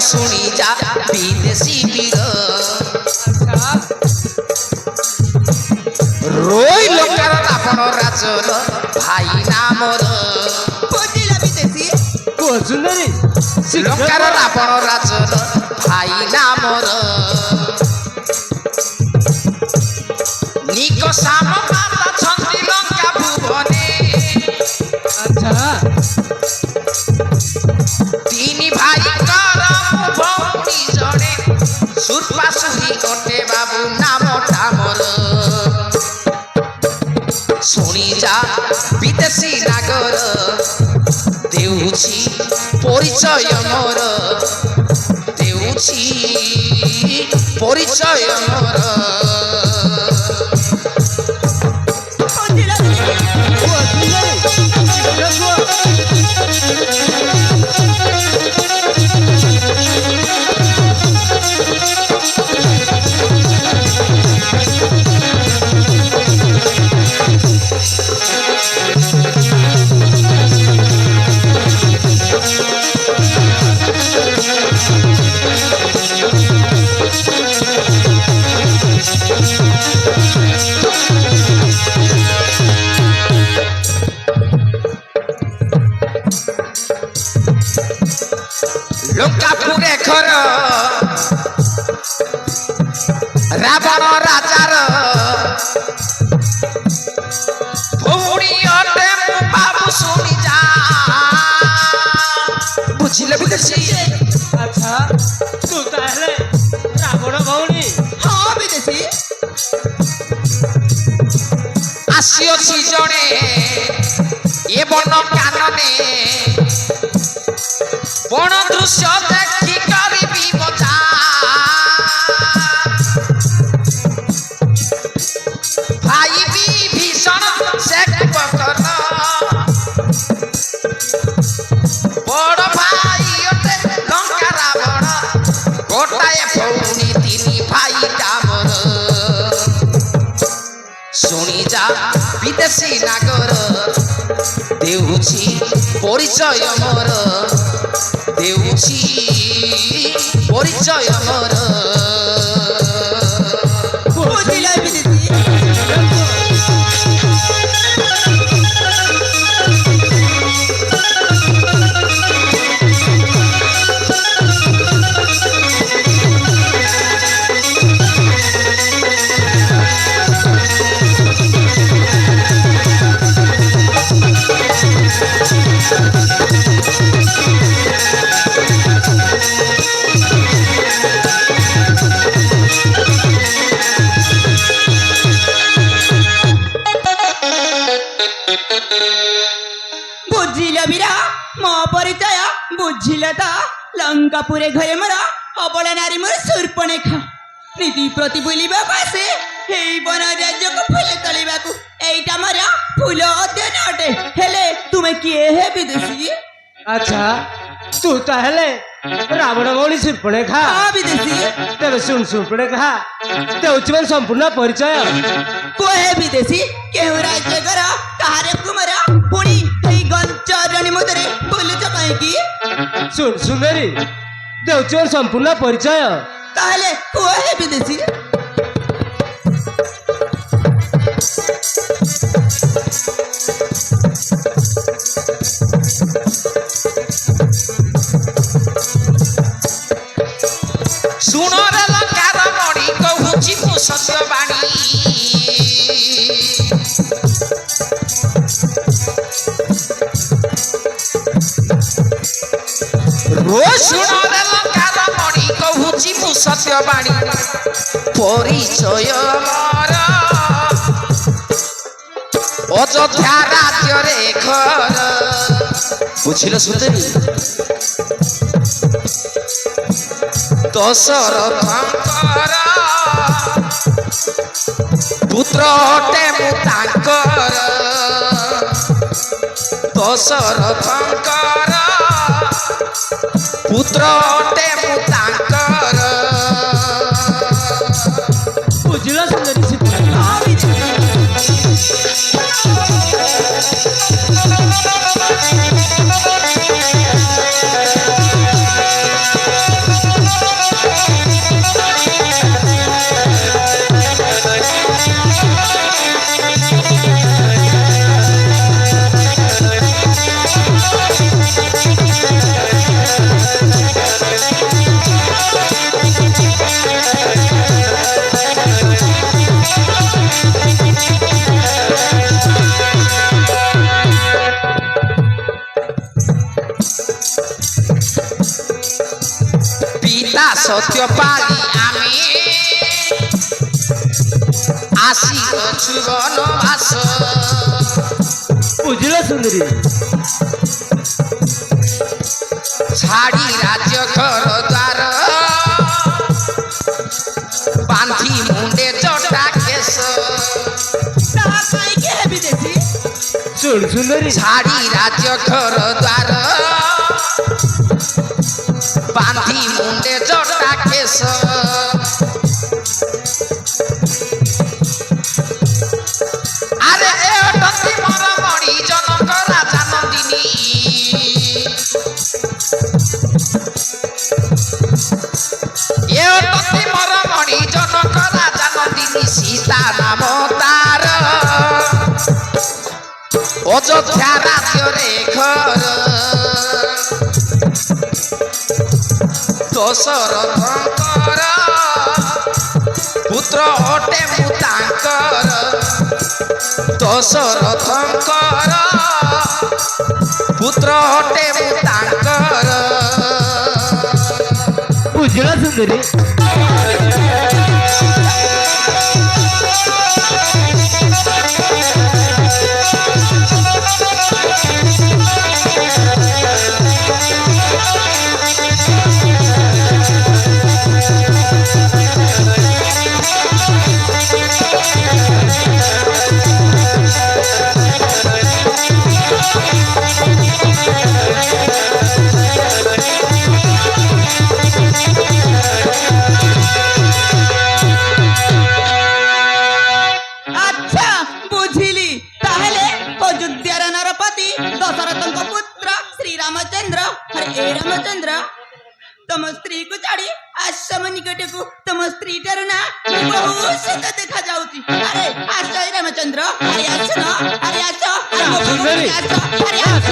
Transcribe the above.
শুনি যা বিদেশি বীর রই লঙ্কার রাবণ রাজর ভাই নামর বুঝিলা বিদেশি সুন্দরী লঙ্কার রাবণ রাজর ভাই নামর নিক শ্যাম মাতা ছন্তি লঙ্কা ভুবনে আচ্ছা তিনি ভাই কর ভৌণী জনে সুরপাশুরি অটে বাবু নামটা মোর শুনি যা বিদেশি নাগর দেউছি পরিচয় মোর দেউছি পরিচয় মোর বুঝিলা লঙ্কাপুরে ঘর রাবণ রাজার ভৌণী অটে মু বাবু শুনি যা বুঝিলে বিদেশি আচ্ছা তু তাহলে রাবণ ভৌণী হ্যাঁ বিদেশি আসিଅছি জଣେ ଏ ବନ କାନନେ ବଣ ଦୃଶ୍ୟ ଦେଖି କରିବି ମଜା ଭାଇ ବିଭୀଷଣ ସେ ପକର ବଡ଼ ଭାଇ ଅଟେ ଲଙ୍କା ରାବଣ ଗୋଟାଏ ଭଉଣୀ ତିନି ଭାଇଟା ମୋର শুনি যা বিদেশি নাগর দেউছি পরিচয় মোর দেউছি পরিচয় মোর বুঝিলা বিদেশি বুঝিলা বিরা মো পরিচয় বুঝিলা তা লঙ্কাপুরে ঘরে মোর অবলা নারী মোর শূর্পণেখা নীতি প্রতি বুলিবাকু আসে এই বন রাজ্যକୁ ফুল ତୋଳିବାକୁ এইটা মোর ফুল অধ্যয়ন অটে হেলে তুমি কিଏ হে বিদেশি আচ্ছা তু তাহলে রাবণ ভৌণী সুর্পণেখা হ্যাঁ বিদেশি তেবে শুন সুর্পণেখা দেউছি মানে সম্পূর্ণ পরিচয় কো হে বিদেশি কেউ রাজ্য কর কাহারে কুমার পুଣି এই গঞ্চরণী মধ্যে বুলুছ কাହିଁକି শুন সুন্দরী দেউছি মানে সম্পূর্ণ পরিচয় তাহলে কো হে বিদেশি শুণ রে লঙ্কার মণি কହୁছি মু সত্যবাণী রো শুণ রে লঙ্কার মণি কହୁছি মু সত্যবাণী পরিচয় মর অযোধ্যা রাজ্যরে ঘর বুঝিল সুন্দরী দশরথঙ্কর পুত্র অটে মু তাঙ্কর দশরথঙ্কর পুত্র অটে মু তাঙ্কর বুঝিল সুন্দরী সত্য পালি আমি আসি বনবাস বুঝিলা সুন্দরী ছাড়ি রাজ্য ঘর দ্বার বাঁধি মুন্ডে জটা কেশ তাহা কাইকে হেবি দেছি শুন সুন্দরী ছাড়ি রাজ্য ঘর দ্বার বাঁধি মুন্ডে জটা কেশ আরে এ অটন্তি মর মরি জনক রাজা নন্দিনী এ অটন্তি মর মরি জনক রাজা নন্দিনী সীতা নাম তার অযোধ্যা রাজ্যরে ঘর দশরথଙ୍କର পুত্র ଅଟେ ମୁଁ ତାଙ୍କର ଦଶରଥଙ୍କର ପୁତ୍ର ଅଟେ ମୁଁ ତାଙ୍କର বুঝিলা সুন্দরী আচ্ছা বুঝিলি তাহলে অযোধ্যার নরপতি দশরথଙ୍କ পুত্র শ্রীরামচন্দ্র আরে এ রামচন্দ্র ତମ ସ୍ତ୍ରୀକୁ ଛାଡି ଆଶ୍ରମ ନିକଟକୁ ତମ ସ୍ତ୍ରୀ ଠାରୁ ନା ବହୁ ସୁନ୍ଦର ଦେଖା ଯାଉଛି ଆରେ ଆସ ଏ ରାମଚନ୍ଦ୍ର ଆରେ ଆସୁନ ଆରେ ଆସ ଆରେ ମୋ ସୁନ୍ଦରୀ। ଆସ ଆରେ ଆସ